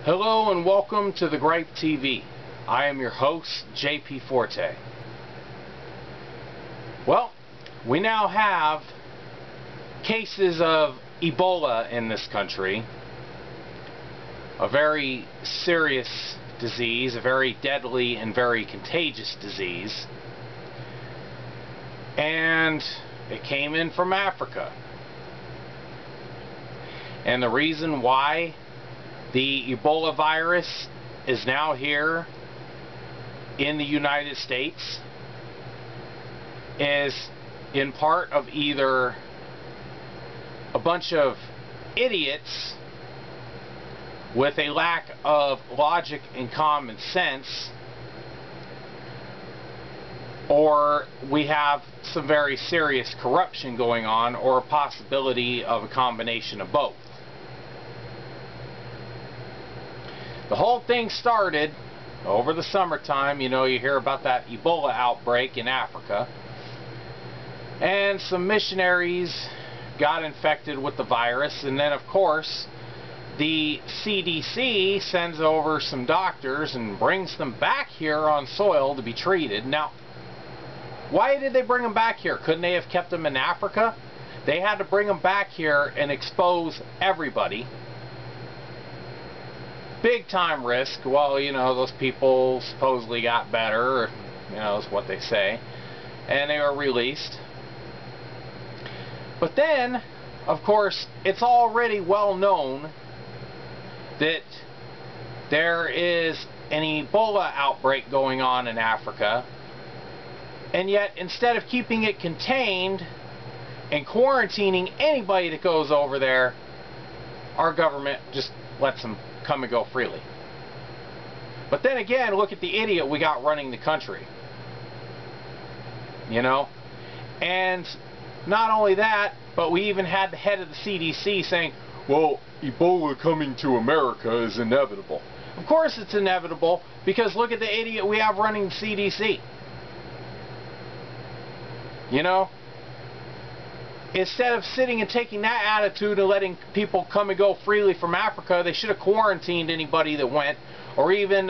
Hello and welcome to the Gripe TV. I am your host, JP Forte. Well, we now have cases of Ebola in this country. A very serious disease, a very deadly and very contagious disease. And it came in from Africa. And the reason why the Ebola virus is now here in the United States is in part of either a bunch of idiots with a lack of logic and common sense, or we have some very serious corruption going on, or a possibility of a combination of both. The whole thing started over the summertime. You know, you hear about that Ebola outbreak in Africa, and some missionaries got infected with the virus, and then of course the CDC sends over some doctors and brings them back here on soil to be treated. Now, why did they bring them back here? Couldn't they have kept them in Africa? They had to bring them back here and expose everybody. Big time risk. Well, you know, those people supposedly got better, you know, is what they say, and they were released. But then, of course, it's already well known that there is an Ebola outbreak going on in Africa, and yet instead of keeping it contained and quarantining anybody that goes over there, our government just lets them come and go freely. But then again, look at the idiot we got running the country. You know? And not only that, but we even had the head of the CDC saying, well, Ebola coming to America is inevitable. Of course it's inevitable, because look at the idiot we have running the CDC. You know? Instead of sitting and taking that attitude and letting people come and go freely from Africa, they should have quarantined anybody that went, or even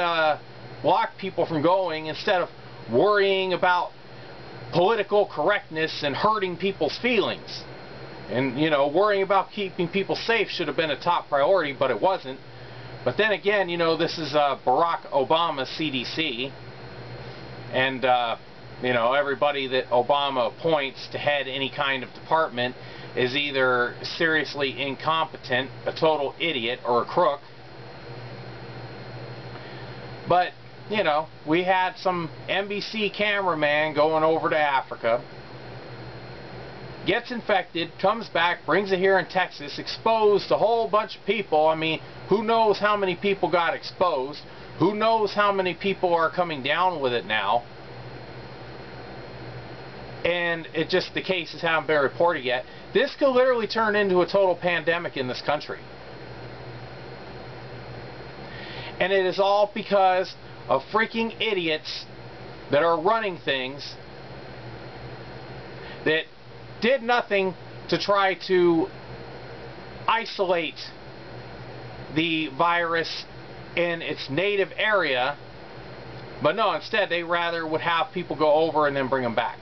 blocked people from going, instead of worrying about political correctness and hurting people's feelings. And, you know, worrying about keeping people safe should have been a top priority, but it wasn't. But then again, you know, this is Barack Obama's CDC, and you know, everybody that Obama appoints to head any kind of department is either seriously incompetent, a total idiot, or a crook. But, you know, we had some NBC cameraman going over to Africa, gets infected, comes back, brings it here in Texas, exposed a whole bunch of people. I mean, who knows how many people got exposed? Who knows how many people are coming down with it now? And it just, the cases haven't been reported yet. This could literally turn into a total pandemic in this country. And it is all because of freaking idiots that are running things that did nothing to try to isolate the virus in its native area, but no, instead they rather would have people go over and then bring them back.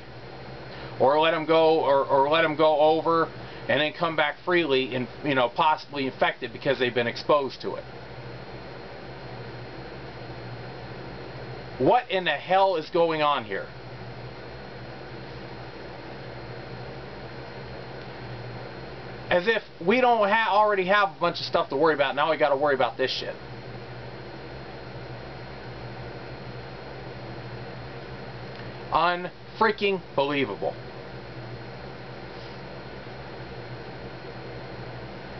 Or let them go, or let them go over and then come back freely and, you know, possibly infected because they've been exposed to it. What in the hell is going on here? As if we don't already have a bunch of stuff to worry about. Now we got to worry about this shit. Unfreaking believable.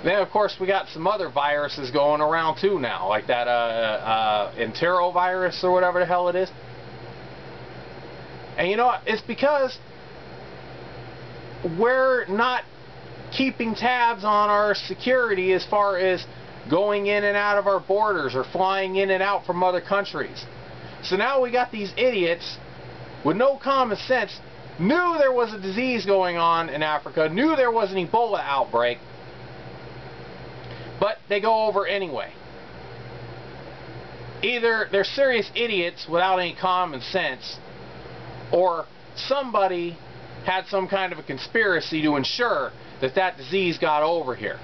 Then of course we got some other viruses going around too now, like that enterovirus or whatever the hell it is. And you know what? It's because we're not keeping tabs on our security as far as going in and out of our borders or flying in and out from other countries. So now we got these idiots with no common sense, knew there was a disease going on in Africa, knew there was an Ebola outbreak, but they go over anyway. Either they're serious idiots without any common sense, or somebody had some kind of a conspiracy to ensure that that disease got over here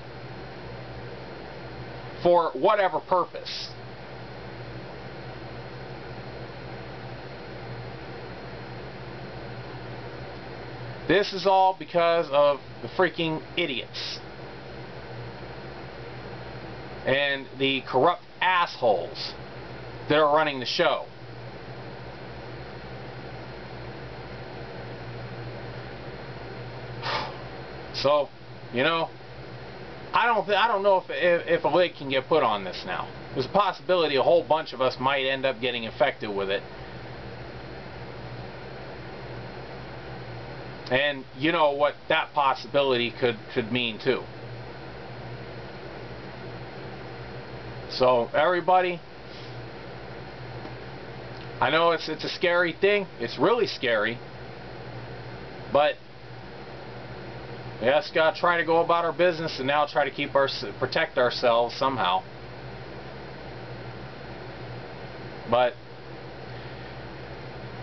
for whatever purpose. This is all because of the freaking idiots and the corrupt assholes that are running the show. So, you know, I don't know if a lid can get put on this now. There's a possibility a whole bunch of us might end up getting infected with it. And you know what that possibility could mean too. So everybody, I know it's a scary thing. It's really scary. But we just gotta try to go about our business and now try to protect ourselves somehow. But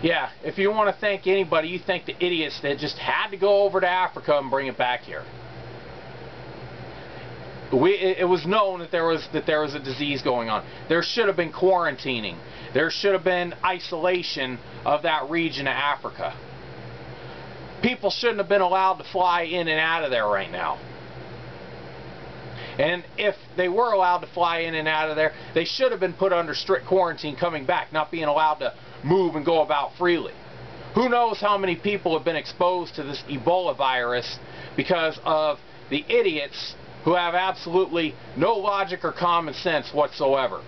yeah, if you want to thank anybody, you thank the idiots that just had to go over to Africa and bring it back here. It was known that there was a disease going on. There should have been quarantining. There should have been isolation of that region of Africa. People shouldn't have been allowed to fly in and out of there right now. And if they were allowed to fly in and out of there, they should have been put under strict quarantine coming back, not being allowed to move and go about freely. Who knows how many people have been exposed to this Ebola virus because of the idiots who have absolutely no logic or common sense whatsoever.